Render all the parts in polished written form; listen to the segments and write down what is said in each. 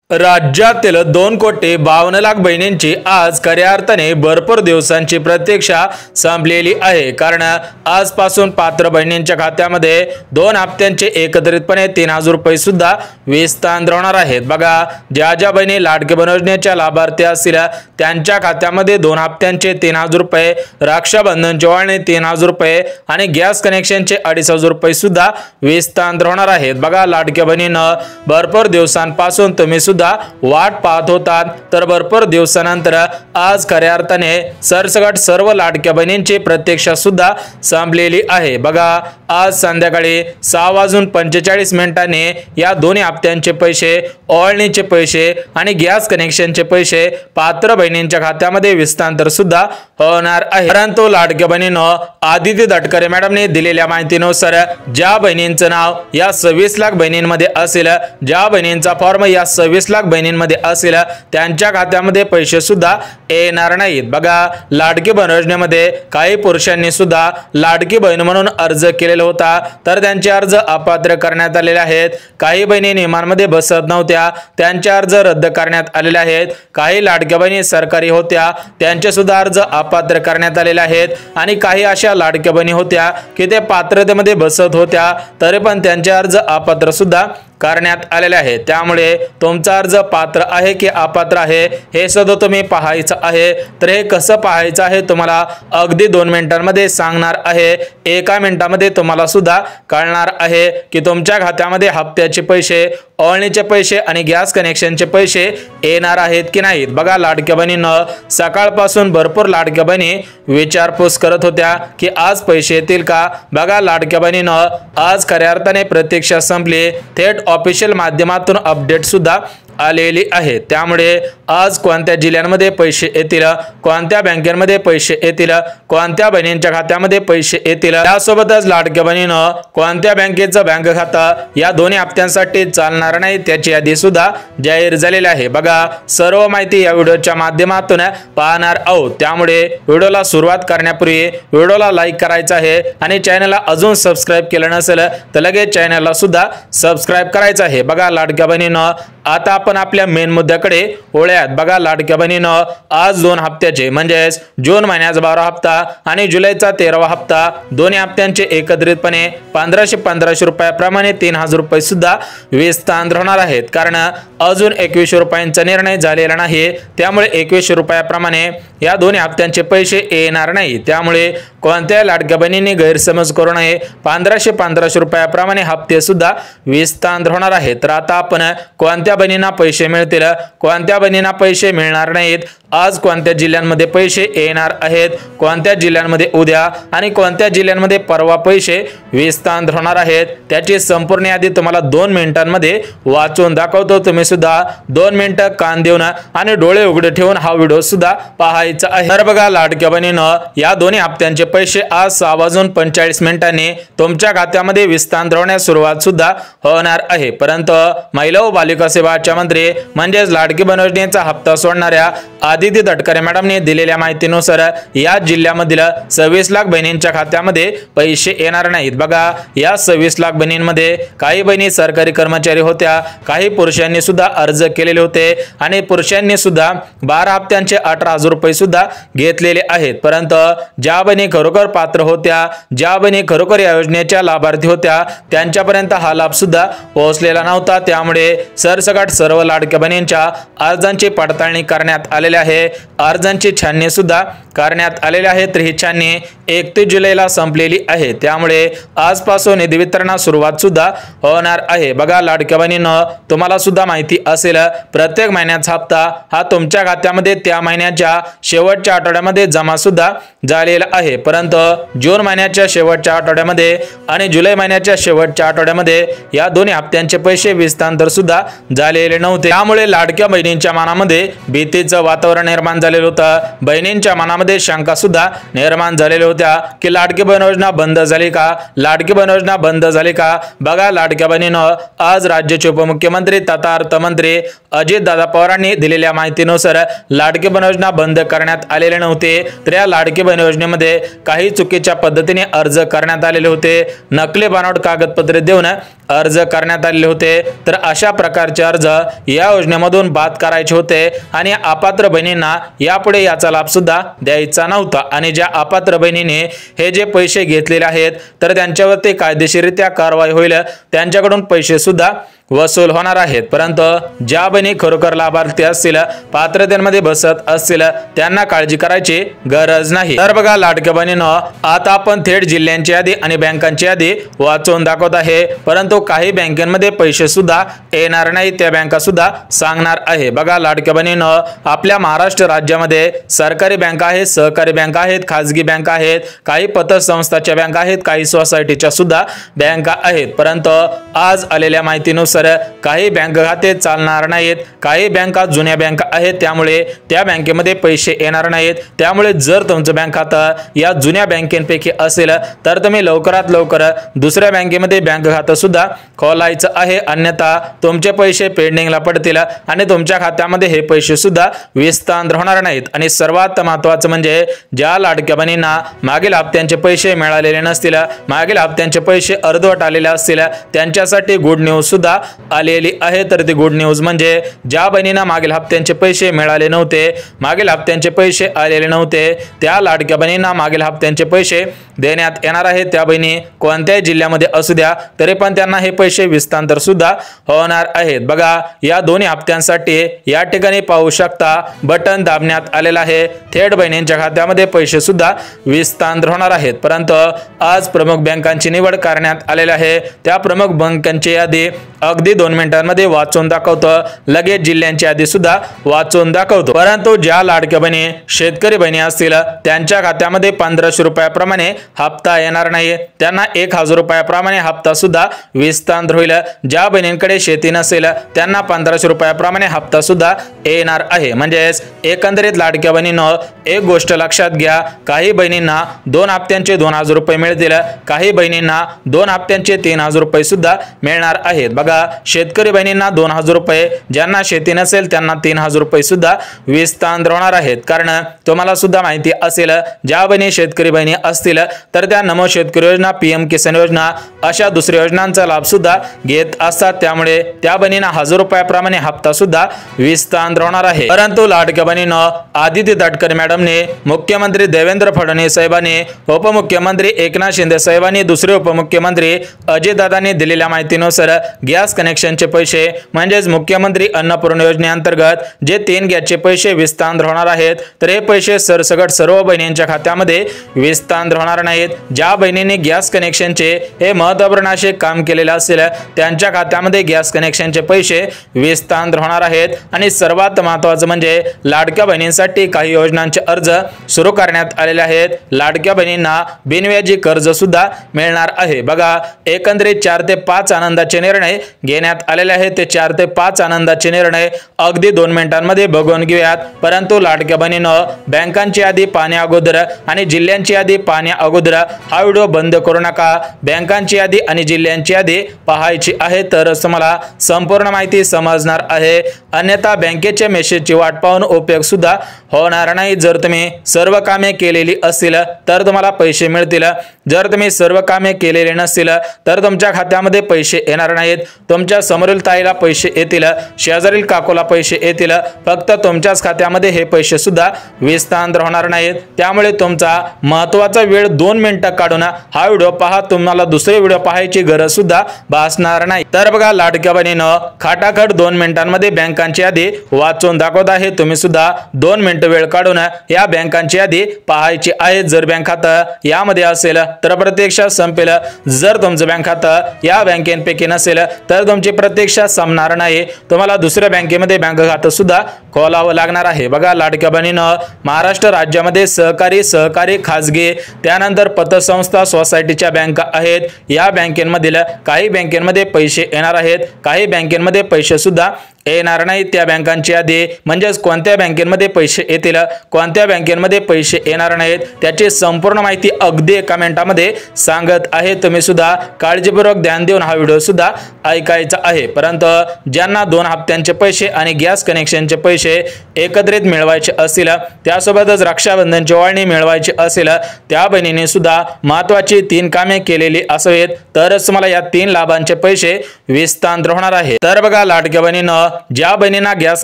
राज्यातील 2,52,00,000 बहिणींची आज खऱ्या अर्थाने भरपूर दिवसांची प्रतीक्षा संपलेली आहे। कारण आजपासून पात्र बहिणींच्या खात्यामध्ये 2 हप्त्यांचे एकत्रितपणे 3,000 रुपये सुद्धा विस्तार होणार आहेत। बघा, ज्या ज्या बहिणी लाडकी बहीण योजनेच्या लाभार्थी असतील त्यांच्या खात्यामध्ये 2 हप्त्यांचे 3,000 रुपये, रक्षाबंधनचे ओवाळणी 3,000 रुपये आणि गॅस कनेक्शनचे 2,500 रुपये सुद्धा विस्तार होणार आहेत। बघा, लाडक्या बहिणींनो, भरपूर दिवसांपासून तुम्ही वाट पाहत होतात, तर भरपूर दिवसानंतर आज खऱ्या अर्थाने सरसकट सर्व लाडक्या बहिणींची प्रतीक्षा सुद्धा संपलेली आहे। बघा, आज संध्याकाळी 6:45 या दोन्ही हप्त्यांचे पैसे, ओवाळणीचे पैसे आणि गॅस कनेक्शनचे पैसे पात्र बहिणींच्या खात्यामध्ये विस्तार सुद्धा होणार आहे। परंतु लाडक्या बहिणींनो, आदिती तटकरे मॅडमने दिलेल्या माहितीनुसार ज्या बहिणींचं नाव या 26 लाख बहिणींमध्ये असेल, ज्या बहिणींचा फॉर्म या 26 लाख बहिणींमध्ये असेल, त्यांच्या खात्यामध्ये पैसे सुद्धा येणार नाहीत। बघा, लाडकी बहीण योजनेमध्ये काही पुरुषांनी सुद्धा लाडकी बहीण म्हणून अर्ज केलेला होता, तर त्यांचे अर्ज अपात्र करण्यात आलेले आहेत। काही बहिणी नियमांमध्ये बसत नव्हत्या, त्यांचे अर्ज रद्द करण्यात आलेले आहेत। काही लाडक्या बहिणी सरकारी होत्या, त्यांचे सुद्धा अर्ज अपात्र करण्यात आलेले आहेत। आणि काही अशा लाडक्या बहिणी होत्या की ते पात्रतेमध्ये बसत होत्या, तरी पण त्यांचे अर्ज अपात्र सुद्धा करण्यात आलेले आहे। त्यामुळे तुमचा अर्ज पात्र आहे की अपात्र आहे हे सुद्धा तुम्ही पाहायचं आहे। तर हे कसं पाहायचं आहे तुम्हाला अगदी 2 मिनिटांमध्ये सांगणार आहे। 1 मिनिटामध्ये तुम्हाला सुद्धा कळणार आहे की तुमच्या खात्यामध्ये हप्त्याचे पैसे, ओवाळणीचे पैसे आणि गॅस कनेक्शनचे पैसे येणार आहेत की नाहीत। बघा, लाडक्या बहिणींनो, सकाळपासून भरपूर लाडक्या बहिणी विचारपूस करत होत्या की आज पैसे येतील का। बघा लाडक्या बहिणींनो, आज खऱ्या अर्थाने प्रतीक्षा संपली। थेट ऑफिशियल माध्यमातून अपडेट सुद्धा आलेली आहे। त्यामुळे आज कोणत्या जिल्ह्यांमध्ये पैसे येतील, कोणत्या बँकेमध्ये पैसे येतील, कोणत्या बहिणींच्या खात्यामध्ये पैसे येतील, त्यासोबतच लाडक्या बहिणींनो, कोणत्या बँकेचं बँक खातं या दोन्ही हप्त्यांसाठी चालणार नाही त्याची यादी सुद्धा जाहीर झालेली आहे। बघा, सर्व माहिती या व्हिडिओच्या माध्यमातून पाहणार आहोत। त्यामुळे व्हिडिओला सुरुवात करण्यापूर्वी व्हिडिओला लाईक करायचं आहे आणि चॅनलला अजून सबस्क्राईब केलं नसेल तर लगेच चॅनलला सुद्धा सबस्क्राईब करायचं आहे। बघा लाडक्या बहिणींनो, आता आपण आपल्या मेन मुद्द्याकडे वळूयात। बघा लाडक्या बहिणींनो, आज 2 हप्त्याचे म्हणजेच जून महिन्याचा 12वा हप्ता आणि जुलैचा 13वा हप्ता, दोन्ही हप्त्यांचे एकत्रितपणे 1,500 रुपयाप्रमाणे 3,000 रुपये सुद्धा विस्तार होणार आहेत। कारण अजून 2100 रुपयांचा निर्णय झालेला नाही, त्यामुळे 2100 रुपयाप्रमाणे या दोन्ही हप्त्यांचे पैसे येणार नाही। त्यामुळे कोणत्या लाडक्या बहिणींनी गैरसमज करू नये, 1,500 रुपयाप्रमाणे हप्ते सुद्धा विस्तार होणार आहेत। तर आता आपण कोणत्या बहिणींना पैसे मिळतील, कोणत्या बहिणींना पैसे मिळणार नाहीत, आज कोणत्या जिल्ह्यांमध्ये पैसे येणार आहेत, कोणत्या जिल्ह्यांमध्ये उद्या आणि कोणत्या जिल्ह्यांमध्ये परवा पैसे विस्तार होणार आहेत, त्याची संपूर्ण यादी तुम्हाला 2 मिनिटांमध्ये वाचून दाखवतो। तुम्ही सुद्धा 2 मिनिटं कान देऊन आणि डोळे उघडे ठेवून हा व्हिडिओ सुद्धा पाहायचा आहे। तर बघा लाडक्या बहिणींनो, या दोन्ही हप्त्यांचे पैसे आज 6:45 तुमच्या खात्यामध्ये विस्तार होण्यास सुरुवात सुद्धा होणार आहे। परंतु महिला व बालिका सेवा मंत्री म्हणजेच लाडकी बहीण योजनेचा हप्ता सोडणाऱ्या आदिती तटकरे मॅडमने दिलेल्या माहितीनुसार या जिल्ह्यामधील 26 लाख बहिणींच्या खात्यामध्ये पैसे येणार नाहीत। बघा, या 26 लाख बहिणींमध्ये काही बहिणी सरकारी कर्मचारी होत्या, काही पुरुषांनी सुद्धा अर्ज केलेले होते आणि पुरुषांनी सुद्धा 12 हप्त्यांचे 18,000 रुपये सुद्धा घेतलेले आहेत। परंतु ज्या बहिणी खरोखर पात्र होत्या, ज्या बहिणी खरोखर या योजनेच्या लाभार्थी होत्या, त्यांच्यापर्यंत हा लाभ सुद्धा पोहोचलेला नव्हता। त्यामुळे सरसकट सर्व लाडक्या बहिणींच्या अर्जांची पडताळणी करण्यात आलेली आहे, अर्जांची छाननी सुद्धा करण्यात आलेली आहे। तर ही छाननी 31 जुलैला संपलेली आहे। त्यामुळे आजपासून निधी वितरणास सुरुवात सुद्धा होणार आहे। बघा लाडक्या बहिणींनो, तुम्हाला सुद्धा माहिती असेल, प्रत्येक महिन्याचा हप्ता हा तुमच्या खात्यामध्ये त्या महिन्याच्या शेवटच्या आठवड्यामध्ये जमा सुद्धा झालेला आहे। परंतु जून महिन्याच्या शेवटच्या आठवड्यामध्ये आणि जुलै महिन्याच्या शेवटच्या आठवड्यामध्ये या दोन्ही हप्त्यांचे पैसे विस्तार सुद्धा झालेले नव्हते। त्यामुळे लाडक्या बहिणींच्या मनामध्ये भीतीचं वातावरण वातावरण निर्माण झालेलं होतं। बहिणींच्या मनामध्ये शंका सुद्धा निर्माण झालेल्या होत्या की लाडकी बहीण योजना बंद झाली का, लाडकी बहीण योजना बंद झाली का। बघा लाडक्या बहिणीनं आज राज्याचे उपमुख्यमंत्री तथा अर्थमंत्री अजितदादा पवारांनी दिलेल्या माहितीनुसार लाडकी बहीण योजना बंद करण्यात आलेले नव्हते। तर या लाडकी बहीण योजनेमध्ये काही चुकीच्या पद्धतीने अर्ज करण्यात आलेले होते, नकली बनावट कागदपत्रे देऊन अर्ज करण्यात आलेले होते। तर अशा प्रकारचे अर्ज या योजनेमधून बाद करायचे होते आणि अपात्र बहिणींना यापुढे याचा लाभ सुद्धा द्यायचा नव्हता। आणि ज्या अपात्र बहिणीने हे जे पैसे घेतलेले आहेत तर त्यांच्यावरती कायदेशीररित्या कारवाई होईल, त्यांच्याकडून पैसे सुद्धा वसूल होणार आहेत। परंतु ज्या बहिणी खरोखर लाभार्थी असतील, पात्रतेमध्ये बसत असतील, त्यांना काळजी करायची गरज नाही। तर बघा लाडक्या बहिणीनं आता आपण थेट जिल्ह्यांची यादी आणि बँकांची यादी वाचून दाखवत आहे, परंतु काही बँकांमध्ये पैसे सुद्धा येणार नाही, त्या बँका सुद्धा सांगणार आहे। बघा लाडक्या बहिणीनं आपल्या महाराष्ट्र राज्यामध्ये सरकारी बँका आहेत, सहकारी बँका आहेत, खाजगी बँका आहेत, काही पतसंस्थाच्या बँका आहेत, काही सोसायटीच्या सुद्धा बँका आहेत। परंतु आज आलेल्या माहितीनुसार काही बँक खाते चालणार नाहीत, काही बँका जुन्या बँका आहेत, त्यामुळे त्या बँकेमध्ये पैसे येणार नाहीत। त्यामुळे जर तुमचं बँक खातं या जुन्या बँकेपैकी असेल तर तुम्ही लवकरात लवकर दुसऱ्या बँकेमध्ये बँक खातं सुद्धा खोलायचं आहे, अन्यथा तुमचे पैसे पेंडिंगला पडतील आणि तुमच्या खात्यामध्ये हे पैसे सुद्धा विस्तार होणार नाहीत। आणि सर्वात महत्त्वाचं म्हणजे ज्या लाडक्या बहिणींना मागील हप्त्यांचे पैसे मिळालेले नसतील, मागील हप्त्यांचे पैसे अर्धवट आलेले असतील, त्यांच्यासाठी गुड न्यूज सुद्धा आलेली आहे। तर ती गुड न्यूज म्हणजे ज्या बहिणींना मागील हप्त्यांचे पैसे मिळाले नव्हते, मागील हप्त्यांचे पैसे आलेले नव्हते, त्या लाडक्या बहिणींना मागील हप्त्यांचे पैसे देण्यात येणार आहेत। त्या बहिणी कोणत्याही जिल्ह्यामध्ये असू द्या तरी पण त्यांना हे पैसे विस्तार सुद्धा होणार आहेत। बघा या दोन्ही हप्त्यांसाठी या ठिकाणी पाहू शकता बटन दाबण्यात आलेलं आहे, थेट बहिणींच्या खात्यामध्ये पैसे सुद्धा विस्तार होणार आहेत। परंतु आज प्रमुख बँकांची निवड करण्यात आलेली आहे, त्या प्रमुख बँकांची यादी अगदी 2 मिनिटांमध्ये वाचून दाखवतो, लगेच जिल्ह्यांची यादी सुद्धा वाचून दाखवतो। परंतु ज्या लाडक्या बहिणी शेतकरी बहिणी असतील त्यांच्या खात्यामध्ये 1500 रुपयाप्रमाणे हप्ता येणार नाही, त्यांना 1000 रुपयाप्रमाणे हप्ता सुद्धा विस्तार होईल। ज्या बहिणींकडे शेती नसेल त्यांना 1500 रुपयाप्रमाणे हप्ता सुद्धा येणार आहे। म्हणजेच एकंदरीत लाडक्या बहिणींनो एक गोष्ट लक्षात घ्या, काही बहिणींना 2 हप्त्यांचे 2000 रुपये मिळतील, काही बहिणींना 2 हप्त्यांचे 3000 रुपये सुद्धा मिळणार आहेत। बघा शेतकरी बहिणींना 2000 रुपये, ज्यांना शेती नसेल त्यांना 3000 रुपये सुद्धा विस्तार होणार आहेत। कारण तुम्हाला सुद्धा माहिती असेल ज्या बहिणी शेतकरी बहिणी असतील तर त्या नमो शेतकरी योजना, PM किसान योजना अशा दुसऱ्या योजनांचा लाभ सुद्धा घेत असतात, त्यामुळे त्या बहिणींना 1000 रुपयाप्रमाणे हप्ता सुद्धा विस्तार होणार आहे। परंतु लाडक्या बहिणीनं आदिती तटकरे मॅडमने, मुख्यमंत्री देवेंद्र फडणवीस साहेबांनी, उपमुख्यमंत्री एकनाथ शिंदे साहेबांनी, दुसरे उपमुख्यमंत्री अजितदादांनी दिलेल्या माहितीनुसार गॅस कनेक्शनचे पैसे म्हणजेच मुख्यमंत्री अन्नपूर्णा योजनेअंतर्गत जे 3 गॅसचे पैसे विस्तार होणार आहेत, तर हे पैसे सरसकट सर्व बहिणींच्या खात्यामध्ये विस्तार होणार नाहीत। ज्या बहिणींनी गॅस कनेक्शनचे हे महत्त्वपूर्ण असे काम केलेले असेल त्यांच्या खात्यामध्ये गॅस कनेक्शनचे पैसे विस्तार होणार आहेत। आणि सर्वात महत्त्वाचं म्हणजे लाडक्या बहिणींसाठी काही योजनांचे अर्ज सुरू करण्यात आलेले आहेत, लाडक्या बहिणींना बिनव्याजी कर्ज सुद्धा मिळणार आहे। बघा एकंदरीत 4 ते 5 आनंदाचे निर्णय घेण्यात आलेले आहेत, ते 4 ते 5 आनंदाचे निर्णय अगदी 2 मिनिटांमध्ये बघून घेऊयात। परंतु लाडक्या बहिणीनं बँकांची यादी पाहण्या अगोदर आणि जिल्ह्यांची यादी पाहण्या अगोदर हा व्हिडिओ बंद करू नका, बँकांची यादी आणि जिल्ह्यांची यादी पाहायची आहे तरच तुम्हाला संपूर्ण माहिती समजणार आहे, अन्यथा बँकेच्या मेसेजची वाट पाहून उपयोग सुद्धा होणार नाही। जर तुम्ही सर्व कामे केलेली असतील तर तुम्हाला पैसे मिळतील, जर तुम्ही सर्व कामे केलेली नसतील तर तुमच्या खात्यामध्ये पैसे येणार नाहीत, तुमच्या समोरील ताईला पैसे येतील, शेजारील काकोला पैसे येतील, फक्त तुमच्याच खात्यामध्ये हे पैसे सुद्धा विस्तार होणार नाहीत। त्यामुळे तुमचा महत्त्वाचा वेळ 2 मिनिटं काढून हा व्हिडिओ पहा, तुम्हाला दुसरे व्हिडिओ पाहायची गरज सुद्धा भासणार नाही। तर बघा लाडक्या बहिणीनं खाटाखट 2 मिनिटांमध्ये बँकांची यादी वाचून दाखवत आहे, तुम्ही सुद्धा 2 मिनिटं वेळ काढून या बँकांची यादी पाहायची आहे। जर बँक खातं यामध्ये असेल तर प्रत्यक्षात संपेल, जर तुमचं बँक खातं या बँकेपैकी नसेल तर तुमची प्रत्यक्षात संपणार नाही, तुम्हाला दुसऱ्या बँकेमध्ये बँक खातं सुद्धा खोलावं लागणार आहे। बघा लाडक्या बहिणीनं महाराष्ट्र राज्यामध्ये सहकारी खाजगी त्यानंतर पतसंस्था सोसायटीच्या बँका आहेत। या बँकेमधील काही बँकेमध्ये पैसे येणार आहेत, काही बँकेमध्ये पैसे सुद्धा येणार नाही। त्या बँकांची यादी म्हणजे कोणत्या बँकेमध्ये पैसे येतील, कोणत्या बँकेमध्ये पैसे येणार नाहीत त्याची संपूर्ण माहिती अगदी एका मिनिटामध्ये सांगत आहे। तुम्ही सुद्धा काळजीपूर्वक ध्यान देऊन हा व्हिडिओ सुद्धा ऐकायचा आहे। परंतु ज्यांना 2 हप्त्यांचे पैसे आणि गॅस कनेक्शनचे पैसे एकत्रित मिळवायचे असतील, त्यासोबतच रक्षाबंधनची ओवाळणी मिळवायची असेल, त्या बहिणींनी सुद्धा महत्त्वाची 3 कामे केलेली असावीत, तरच तुम्हाला या 3 लाभांचे पैसे विस्तांतर होणार आहे। तर बघा लाडक्या बहिणीनं ज्या बहिणींना गॅस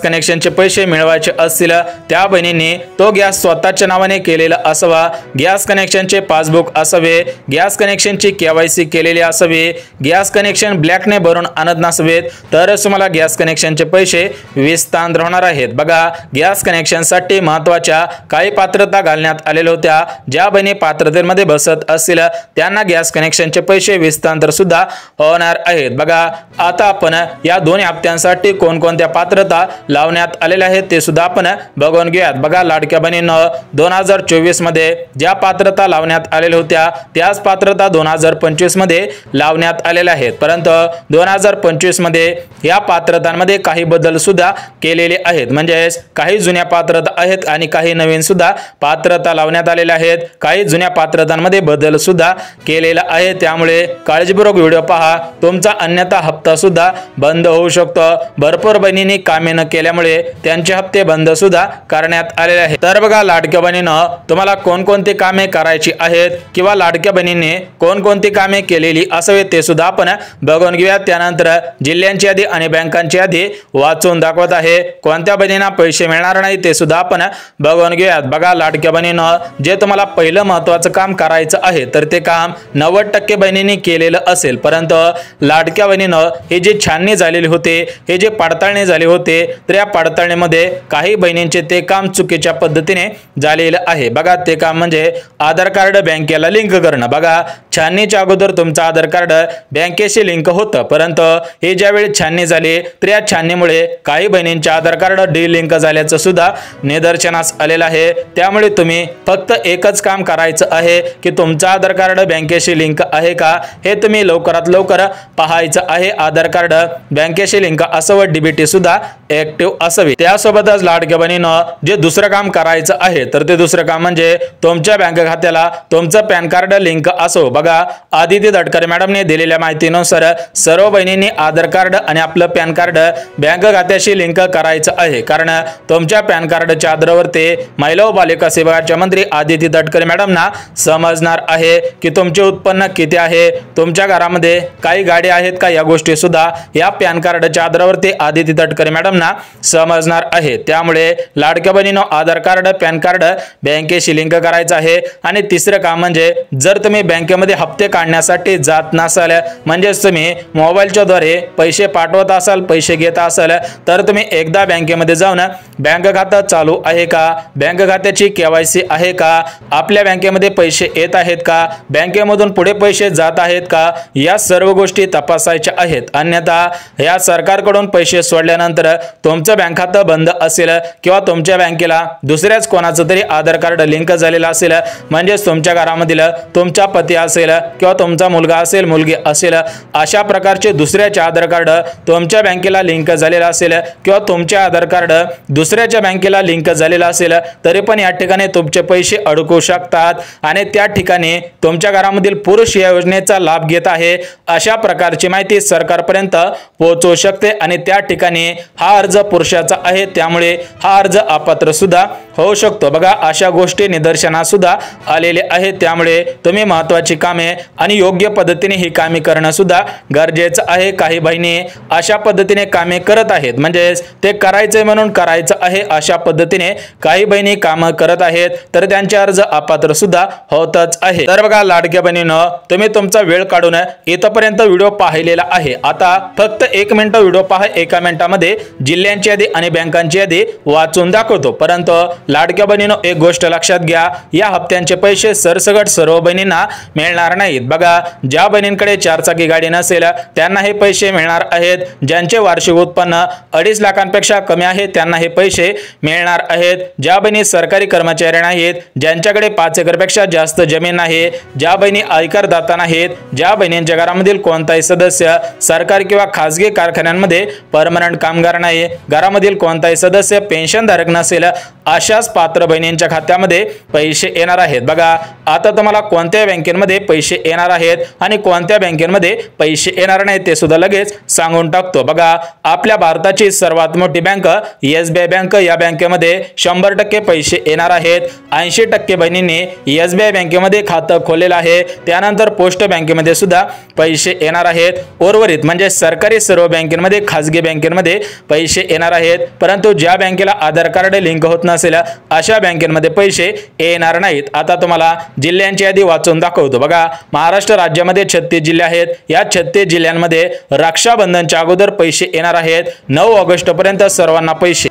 कनेक्शनचे पैसे मिळवायचे असतील त्या बहिणींनी तो गॅस स्वतःच्या नावाने केलेला असावा, गॅस कनेक्शनचे पासबुक असावे, गॅस कनेक्शनची KYC केलेली असावी, गॅस कनेक्शन ब्लॅकने भरून आणत नसावेत, तरच तुम्हाला गॅस कनेक्शनचे पैसे विस्तांतर होणार आहेत। बघा गॅस कनेक्शनसाठी महत्त्वाच्या काही पात्रता घालण्यात आलेल्या होत्या। ज्या बहिणी पात्रतेमध्ये बसत असतील त्यांना गॅस कनेक्शनचे पैसे विस्तांतर सुद्धा होणार आहेत। बघा आता आपण या 2 हप्त्यांसाठी कोणकोणत्या पात्रता लावण्यात आलेल्या आहेत ते सुद्धा आपण बघून घेऊयात। बघा लाडक्या बहिणींनो 2024 मध्ये ज्या पात्रता लावण्यात आलेल्या होत्या त्याच पात्रता 2025 मध्ये लावण्यात आलेल्या आहेत, परंतु 2025 मध्ये या पात्रतांमध्ये काही बदल सुद्धा केलेले आहेत। म्हणजे काही जुन्या पात्रता आहेत आणि काही नवीन सुद्धा पात्रता लावण्यात आलेल्या आहेत, काही जुन्या पात्रतांमध्ये बदल सुद्धा केलेला आहे। त्यामुळे काळजीपूर्वक व्हिडिओ पहा, तुमचा अन्यथा हप्ता सुद्धा बंद होऊ शकतो। भरपूर बहिणींनी कामे न केल्यामुळे त्यांचे हप्ते बंद सुद्धा करण्यात आलेले आहेत। तर बघा लाडक्या बहिणीनं तुम्हाला कोणकोणती कामे करायची आहेत किंवा लाडक्या बहिणींनी कोणकोणती कामे केलेली असावी ते सुद्धा आपण बघून घेऊया। त्यानंतर जिल्ह्यांची यादी आणि बँकांची यादी वाचून दाखवत आहे, कोणत्या बहिणींना पैसे मिळणार नाही ते सुद्धा आपण बघून घेऊयात। बघा लाडक्या बहिणीनं जे तुम्हाला पहिलं महत्त्वाचं काम करायचं आहे तर ते काम 90% बहिणींनी केलेलं असेल, परंतु लाडक्या बहिणीनं हे जे छाननी झालेली होते, हे जे पडताळणी झाले होते, तर या पडताळणीमध्ये काही बहिणींचे ते काम चुकीच्या पद्धतीने झालेलं आहे। बघा ते काम म्हणजे आधार कार्ड बँकेला लिंक करणं। बघा छाननीच्या अगोदर तुमचं आधार कार्ड बँकेशी लिंक होतं, परंतु हे ज्यावेळी छाननी झाली तर या छाननीमुळे काही बहिणींचे आधार कार्ड डिलिंक झाल्याचं सुद्धा निदर्शनास आलेलं आहे। त्यामुळे तुम्ही फक्त एकच काम करायचं आहे की तुमचं आधार कार्ड बँकेशी लिंक आहे का हे तुम्ही लवकरात लवकर पाहायचं आहे। आधार कार्ड बँकेशी लिंक असावं, DBT सुद्धा ऍक्टिव्ह असावी। त्यासोबतच लाडक्या बहिणीनं जे दुसरं काम करायचं आहे तर ते दुसरं काम म्हणजे तुमच्या बँक खात्याला तुमचं पॅन कार्ड लिंक असो। बघा आदिती तटकरे मॅडमने दिलेल्या माहितीनुसार सर्व बहिणींनी आधार कार्ड आणि आपलं पॅन कार्ड बँक खात्याशी लिंक करायचं आहे, कारण तुमच्या पॅन कार्डच्या आधारावरती महिला व बालिका सेवाच्या मंत्री आदिती तटकरे मॅडमना समजणार आहे की तुमचे उत्पन्न किती आहे, तुमच्या घरामध्ये काही गाडी आहेत का, या गोष्टी सुद्धा या पॅन कार्डच्या आधारावरती आदिती तटकरे मॅडमना समजणार आहे। त्यामुळे लाडक्या बहिणीनो आधार कार्ड पॅन कार्ड बँकेशी लिंक करायचं आहे। आणि तिसरं काम म्हणजे जर तुम्ही बँकेमध्ये हप्ते काढण्यासाठी जात नसाल, म्हणजेच तुम्ही मोबाईलच्या द्वारे पैसे पाठवत असाल, पैसे घेत असाल, तर तुम्ही एकदा बँकेमध्ये जाऊन बँक खातं चालू आहे का, बँक खात्याची KYC आहे का, आपल्या बँकेमध्ये पैसे येत आहेत का, बँकेमधून पुढे पैसे जात आहेत का, या सर्व गोष्टी तपासायच्या आहेत। अन्यथा या सरकारकडून पैसे सोडल्यानंतर तुमचं बँक खातं बंद असेल किंवा तुमच्या बँकेला दुसऱ्याच कोणाचं तरी आधार कार्ड लिंक झालेलं असेल, म्हणजेच तुमच्या घरामधील तुमचा पती असेल किंवा तुमचा मुलगा असेल, मुलगी असेल, अशा प्रकारचे दुसऱ्याचे आधार कार्ड तुमच्या बँकेला लिंक झालेलं असेल किंवा तुमचे आधार कार्ड दुसऱ्याच्या बँकेला लिंक झालेलं असेल, तरी पण या ठिकाणी तुमचे पैसे अडकू शकतात आणि त्या ठिकाणी तुमच्या घरामधील पुरुष या योजनेचा लाभ घेत आहे अशा प्रकारची माहिती सरकारपर्यंत पोहोचू शकते आणि त्या ठिकाणी हा अर्ज पुरुषाचा आहे, त्यामुळे हा अर्ज अपात्र सुद्धा होऊ शकतो। बघा अशा गोष्टी निदर्शनास सुद्धा आलेले आहेत। त्यामुळे तुम्ही महत्त्वाची कामे आणि योग्य पद्धतीने ही कामे करणं सुद्धा गरजेचं आहे। काही बहिणी अशा पद्धतीने कामे करत आहेत, म्हणजे ते करायचे म्हणून करायचं आहे अशा पद्धतीने काही बहिणी काम करत आहेत, तर त्यांचे अर्ज अपात्र सुद्धा होतच आहे। तर बघा लाडक्या बहिणींनो तुम्ही तुमचा वेळ काढून इथपर्यंत व्हिडिओ पाहिलेला आहे। आता फक्त 1 मिनिट व्हिडिओ पहा, 1 मिनिटामध्ये जिल्ह्यांची यादी आणि बँकांची यादी वाचून दाखवतो, परंतु लाडक्या बहिणींनो एक गोष्ट लक्षात घ्या, या हप्त्यांचे पैसे सरसकट सर्व बहिणींना मिळणार नाहीत। बघा, ज्या बहिणींकडे 4 चाकी गाडी नसेल त्यांना हे पैसे मिळणार आहेत। ज्यांचे वार्षिक उत्पन्न 2.5 लाखांपेक्षा कमी आहे त्यांना हे पैसे मिळणार आहेत। ज्या बहिणी सरकारी कर्मचारी नाहीत, ज्यांच्याकडे 5 एकरपेक्षा जास्त जमीन नाही, ज्या बहिणी आयकरदाता नाहीत, ज्या बहिणींच्या घरामधील कोणताही सदस्य सरकारी किंवा खासगी कारखान्यांमध्ये परमनंट कामगार नाही, घरामधील कोणताही सदस्य पेन्शनधारक नसेल, अशाच पात्र बहिणींच्या खात्यामध्ये पैसे येणार आहेत। बघा, आता तुम्हाला कोणत्या बँकेमध्ये पैसे येणार आहेत आणि कोणत्या बँकेमध्ये पैसे येणार नाहीत ते सुद्धा लगेच सांगून टाकतो। बघा, आपल्या भारताची सर्वात मोठी बँक SBI बँक, या बँकेमध्ये 100% पैसे येणार आहेत। 80% बहिणींनी SBI बँकेमध्ये खातं खोलेलं आहे। त्यानंतर पोस्ट बँकेमध्ये सुद्धा पैसे येणार आहेत। उर्वरित म्हणजे सरकारी सर्व बँकेमध्ये, खासगी बँकेमध्ये पैसे येणार आहेत, परंतु ज्या बँकेला आधार कार्ड लिंक होत नसेल अशा बँकेमध्ये पैसे येणार नाहीत। आता तुम्हाला जिल्ह्यांची यादी वाचून दाखवतो। बघा, महाराष्ट्र राज्यामध्ये 36 जिल्हे आहेत। या 36 जिल्ह्यांमध्ये रक्षाबंधनच्या अगोदर पैसे येणार आहेत। 9 ऑगस्ट पर्यंत सर्वांना पैसे